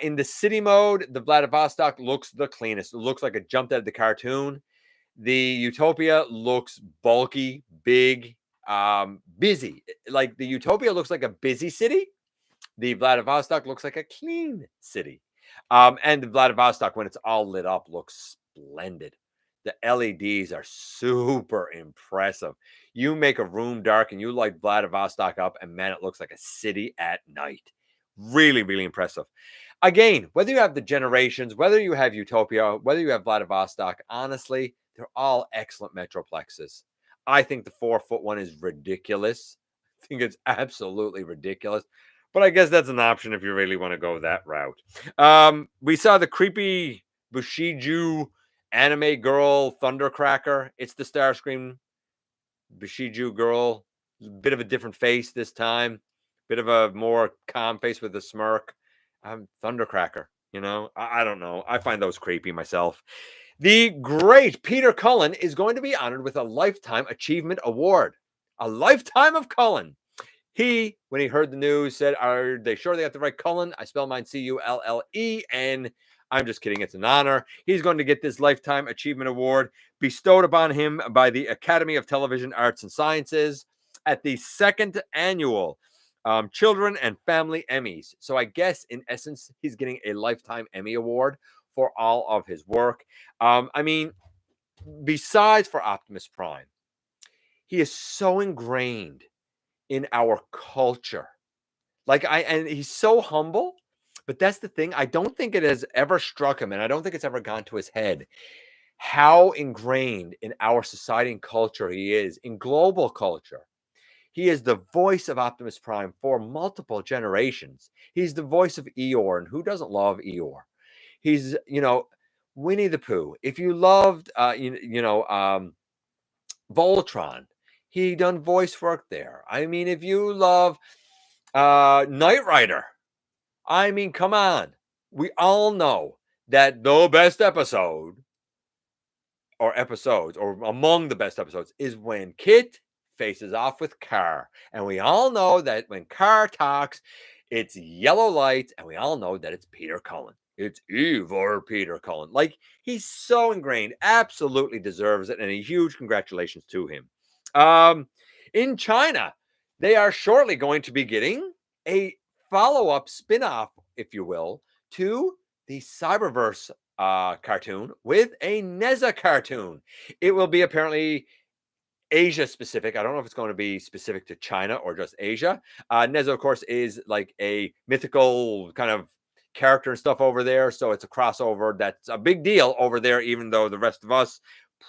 In the city mode, the Vladivostok looks the cleanest. It looks like it jumped out of the cartoon. The Utopia looks bulky, big, busy. Like the Utopia looks like a busy city. The Vladivostok looks like a clean city. And the Vladivostok, when it's all lit up, looks splendid. The LEDs are super impressive. You make a room dark and you light Vladivostok up, and man, it looks like a city at night. Really, really impressive. Again, whether you have the generations, whether you have Utopia, whether you have Vladivostok, honestly, they're all excellent Metroplexes. I think the 4-foot one is ridiculous. I think it's absolutely ridiculous. But I guess that's an option if you really want to go that route. We saw the creepy Bushiju anime girl Thundercracker. It's the Starscream Bushiju girl. Bit of a different face this time. Bit of a more calm face with a smirk. Thundercracker. You know, I don't know. I find those creepy myself. The great Peter Cullen is going to be honored with a Lifetime Achievement Award. A lifetime of Cullen. He, when he heard the news, said, "Are they sure they have the right Cullen? I spell mine Culle." And I'm just kidding. It's an honor. He's going to get this Lifetime Achievement Award bestowed upon him by the Academy of Television Arts and Sciences at the second annual Children and Family Emmys. So I guess, in essence, he's getting a Lifetime Emmy Award for all of his work. I mean, besides for Optimus Prime, he is so ingrained in our culture. And he's so humble, but that's the thing. I don't think it has ever struck him, and I don't think it's ever gone to his head how ingrained in our society and culture he is, in global culture. He is the voice of Optimus Prime for multiple generations. He's the voice of Eeyore, and who doesn't love Eeyore? He's, Winnie the Pooh. If you loved, Voltron, he done voice work there. I mean, if you love Knight Rider, I mean, come on. We all know that the best episode or episodes, or among the best episodes, is when Kit faces off with Car. And we all know that when Car talks, it's yellow lights, and we all know that it's Peter Cullen. It's evil Peter Cullen. Like, he's so ingrained, absolutely deserves it, and a huge congratulations to him. In China, they are shortly going to be getting a follow-up spin-off, if you will, to the Cyberverse cartoon with a Neza cartoon. It will be apparently Asia specific. I don't know if it's going to be specific to China or just Asia. Neza, of course, is like a mythical kind of character and stuff over there. So it's a crossover that's a big deal over there, even though the rest of us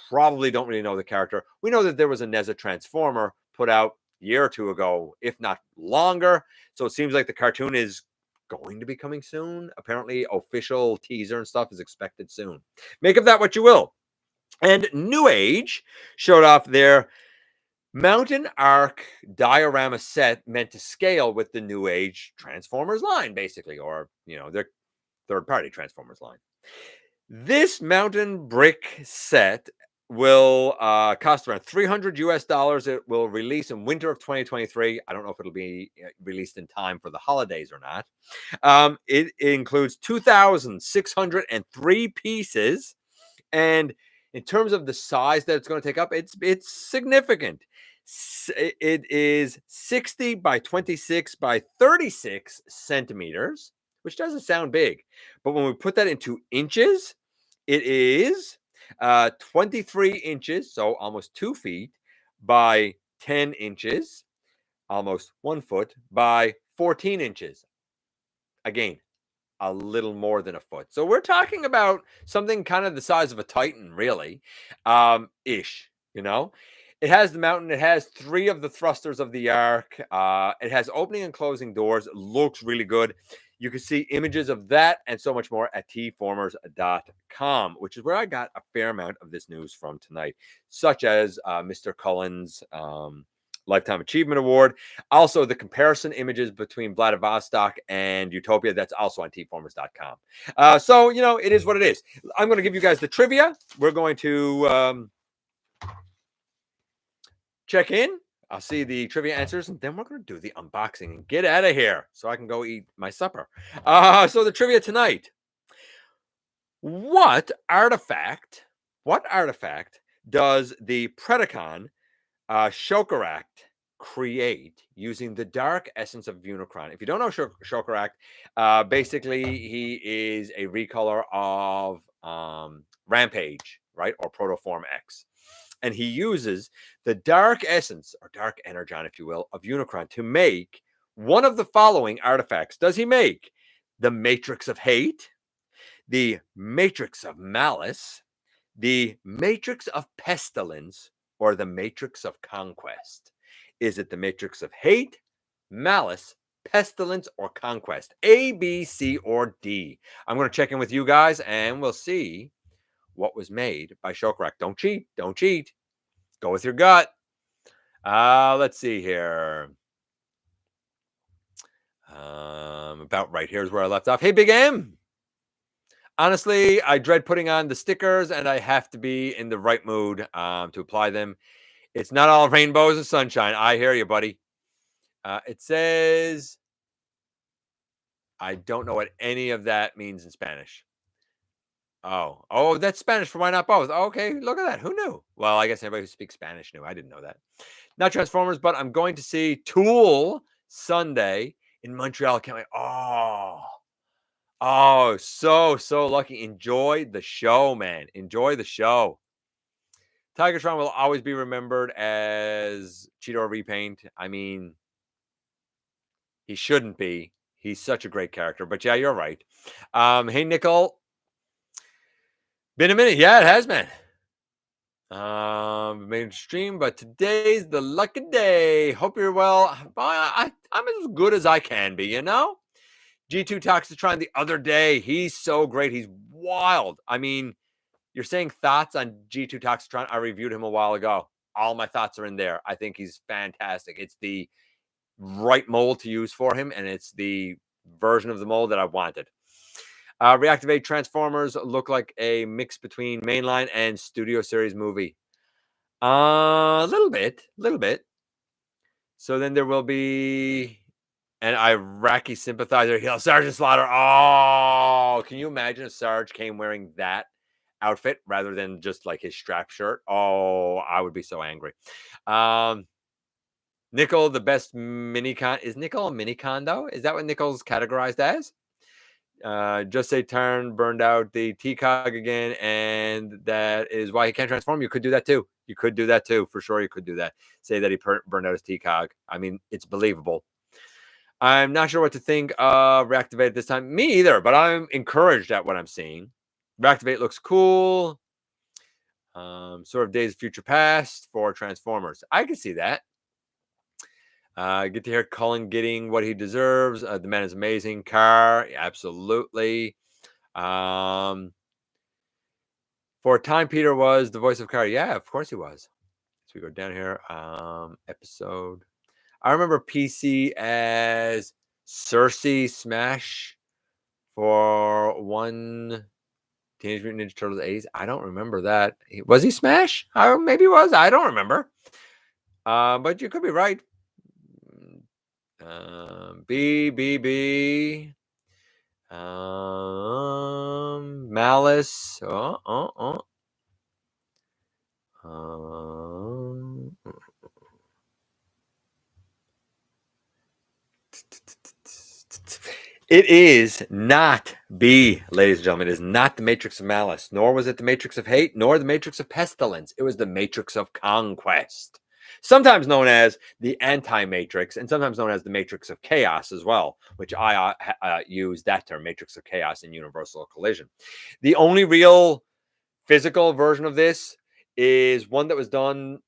probably don't really know the character. We know that there was a Neza Transformer put out a year or two ago, if not longer. So it seems like the cartoon is going to be coming soon. Apparently, official teaser and stuff is expected soon. Make of that what you will. And Newage showed off their Mountain Arc diorama set meant to scale with the Newage Transformers line, basically, or, their third-party Transformers line. This mountain brick set will cost around $300 US. It will release in winter of 2023. I don't know if it'll be released in time for the holidays or not. It includes 2,603 pieces, and in terms of the size that it's going to take up, it's significant. It is 60 by 26 by 36 centimeters, which doesn't sound big. But when we put that into inches, it is 23 inches, so almost 2 feet, by 10 inches, almost 1 foot, by 14 inches. Again, a little more than a foot. So we're talking about something kind of the size of a Titan, really, ish, you know? It has the mountain. It has 3 of the thrusters of the Ark. It has opening and closing doors. It looks really good. You can see images of that and so much more at tformers.com, which is where I got a fair amount of this news from tonight, such as Mr. Cullen's Lifetime Achievement Award. Also, the comparison images between Vladivostok and Utopia, that's also on tformers.com. So, you know, it is what it is. I'm going to give you guys the trivia. We're going to check in. I'll see the trivia answers, and then we're going to do the unboxing and get out of here so I can go eat my supper. So the trivia tonight. What artifact does the Predacon Shokarak create using the dark essence of Unicron? If you don't know Shokarak, basically he is a recolor of Rampage, right? Or Protoform X. And he uses the dark essence, or dark energon, if you will, of Unicron to make one of the following artifacts. Does he make the Matrix of Hate, the Matrix of Malice, the Matrix of Pestilence, or the Matrix of Conquest? Is it the Matrix of Hate, Malice, Pestilence, or Conquest? A, B, C, or D? I'm going to check in with you guys, and we'll see what was made by Shokarak. Don't cheat. Don't cheat. Go with your gut. Let's see here. About right here's where I left off. Hey, Big M. Honestly, I dread putting on the stickers, and I have to be in the right mood to apply them. It's not all rainbows and sunshine. I hear you, buddy. It says, I don't know what any of that means in Spanish. Oh, that's Spanish for why not both? Okay, look at that. Who knew? Well, I guess anybody who speaks Spanish knew. I didn't know that. Not Transformers, but I'm going to see Tool Sunday in Montreal. Can't wait. So lucky. Enjoy the show, man. Enjoy the show. Tigertron will always be remembered as Cheetor Repaint. I mean, he shouldn't be. He's such a great character. But yeah, you're right. Hey, Nickel. Been a minute. Yeah, it has been. Mainstream, but today's the lucky day. Hope you're well. I'm as good as I can be, you know? G2 Toxitron the other day. He's so great. He's wild. I mean, you're saying thoughts on G2 Toxitron. I reviewed him a while ago. All my thoughts are in there. I think he's fantastic. It's the right mold to use for him, and it's the version of the mold that I wanted. Reactivate Transformers look like a mix between mainline and Studio Series movie. A little bit. So then there will be an Iraqi sympathizer heel, Sergeant Slaughter. Oh, can you imagine if Sarge came wearing that outfit rather than just like his strap shirt? Oh, I would be so angry. Nickel, the best minicon. Is Nickel a minicon though? Is that what Nickel's categorized as? Just say turn burned out the T-Cog again, and that is why he can't transform. You could do that too. You could do that too. For sure, you could do that. Say that he burned out his T-Cog. I mean, it's believable. I'm not sure what to think of Reactivate this time. Me either, but I'm encouraged at what I'm seeing. Reactivate looks cool. Sort of Days of Future Past for Transformers. I can see that. Get to hear Cullen getting what he deserves. The man is amazing. Car, absolutely. For a time, Peter was the voice of Car. Yeah, of course he was. So we go down here. Episode. I remember PC as Cersei Smash for one Teenage Mutant Ninja Turtles 80s. I don't remember that. Was he Smash? Maybe he was. I don't remember. But you could be right. B. Malice. It is not B, ladies and gentlemen. It is not the Matrix of Malice, nor was it the Matrix of Hate, nor the Matrix of Pestilence. It was the Matrix of Conquest, sometimes known as the Anti-Matrix, and sometimes known as the Matrix of Chaos as well, which I use that term, Matrix of Chaos, in Universal Collision. The only real physical version of this is one that was done,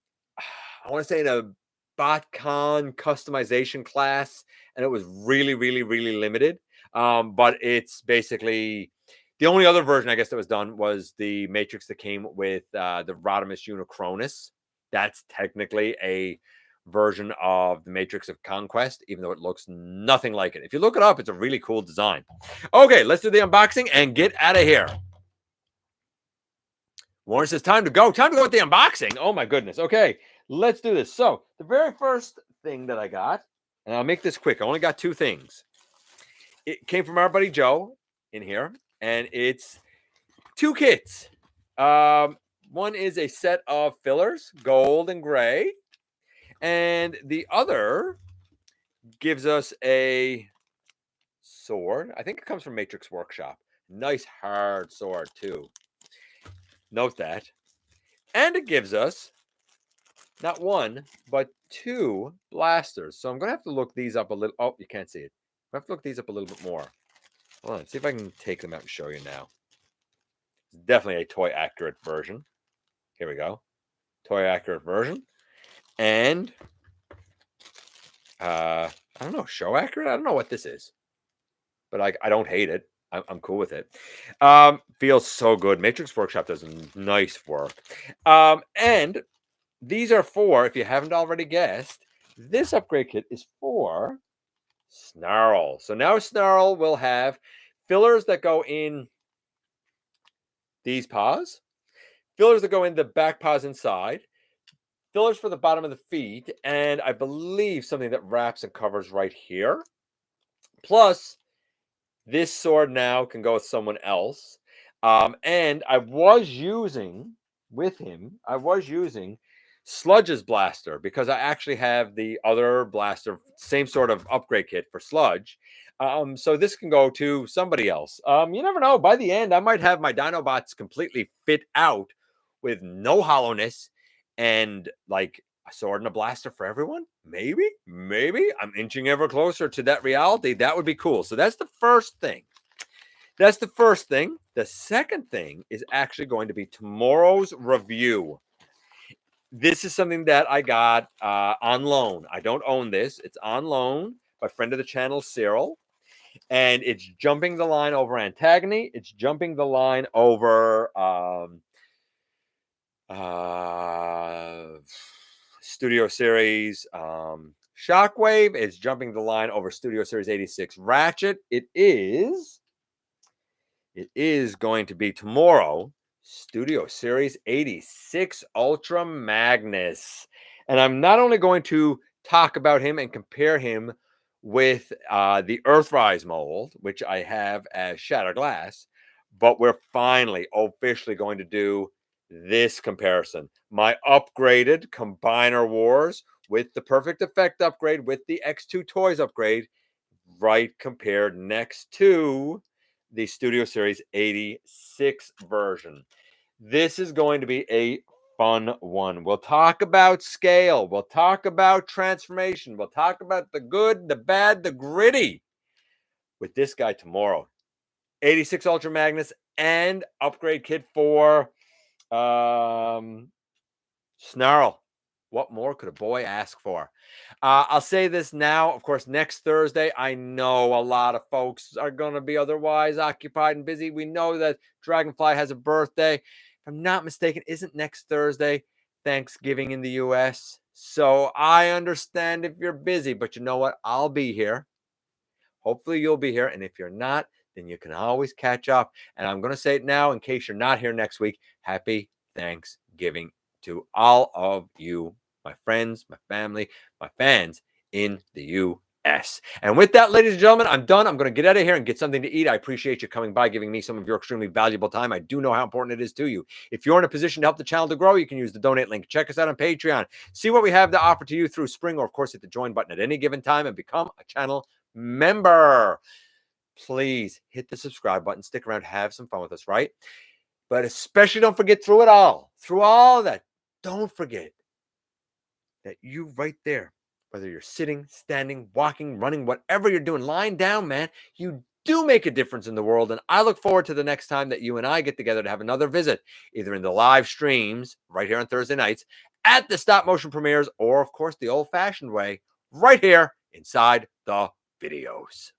I want to say, in a BotCon customization class, and it was really, really, really limited. But it's basically the only other version, I guess, that was done was the Matrix that came with the Rodimus Unicronus. That's technically a version of the Matrix of Conquest, even though it looks nothing like it. If you look it up, it's a really cool design. Okay, let's do the unboxing and get out of here. Warren says, time to go. Time to go with the unboxing. Oh, my goodness. Okay, let's do this. So the very first thing that I got, and I'll make this quick. I only got two things. It came from our buddy Joe in here, and it's two kits. One is a set of fillers, gold and gray, and the other gives us a sword. I think it comes from Matrix Workshop. Nice hard sword, too. Note that. And it gives us not one, but two blasters. So I'm going to have to look these up a little. Oh, you can't see it. I have to look these up a little bit more. Hold on, see if I can take them out and show you now. It's definitely a toy accurate version. Here we go. Toy accurate version. And I don't know, show accurate? I don't know what this is. But I don't hate it. I'm cool with it. Feels so good. Matrix Workshop does nice work. And these are for, if you haven't already guessed, this upgrade kit is for Snarl. So now Snarl will have fillers that go in these paws, fillers that go in the back paws inside, fillers for the bottom of the feet, and I believe something that wraps and covers right here. Plus, this sword now can go with someone else. And I was using Sludge's blaster because I actually have the other blaster, same sort of upgrade kit for Sludge. So this can go to somebody else. You never know. By the end, I might have my Dinobots completely fit out with no hollowness and like a sword and a blaster for everyone. Maybe I'm inching ever closer to that reality. That would be cool. So that's the first thing. The second thing is actually going to be tomorrow's review. This is something that I got on loan. I don't own this. It's on loan by friend of the channel, Cyril. And it's jumping the line over Antagony. It's jumping the line over Studio Series Shockwave. It's jumping the line over Studio Series 86 Ratchet. It is going to be tomorrow Studio Series 86 Ultra Magnus. And I'm not only going to talk about him and compare him with the Earthrise mold, which I have as Shatter Glass, but we're finally officially going to do this comparison. My upgraded Combiner Wars with the Perfect Effect upgrade with the X2 Toys upgrade, right compared next to the Studio Series 86 version. This is going to be a fun one. We'll talk about scale. We'll talk about transformation. We'll talk about the good, the bad, the gritty with this guy tomorrow. 86 Ultra Magnus and upgrade kit for Snarl. What more could a boy ask for? I'll say this now. Of course, next Thursday, I know a lot of folks are going to be otherwise occupied and busy. We know that Dragonfly has a birthday. If I'm not mistaken, isn't next Thursday Thanksgiving in the U.S.? So I understand if you're busy, but you know what? I'll be here. Hopefully you'll be here. And if you're not, then you can always catch up. And I'm going to say it now in case you're not here next week. Happy Thanksgiving to all of you, my friends, my family, my fans in the U.S. And with that, ladies and gentlemen, I'm done. I'm going to get out of here and get something to eat. I appreciate you coming by, giving me some of your extremely valuable time. I do know how important it is to you. If you're in a position to help the channel to grow, you can use the donate link. Check us out on Patreon. See what we have to offer to you through Spring, or of course, hit the join button at any given time and become a channel member. please hit the subscribe button. Stick around, have some fun with us, right? But especially don't forget through all of that, don't forget that you right there, whether you're sitting, standing, walking, running, whatever you're doing, lying down, man, you do make a difference in the world. And I look forward to the next time that you and I get together to have another visit, either in the live streams right here on Thursday nights, at the stop motion premieres, or of course the old fashioned way right here inside the videos.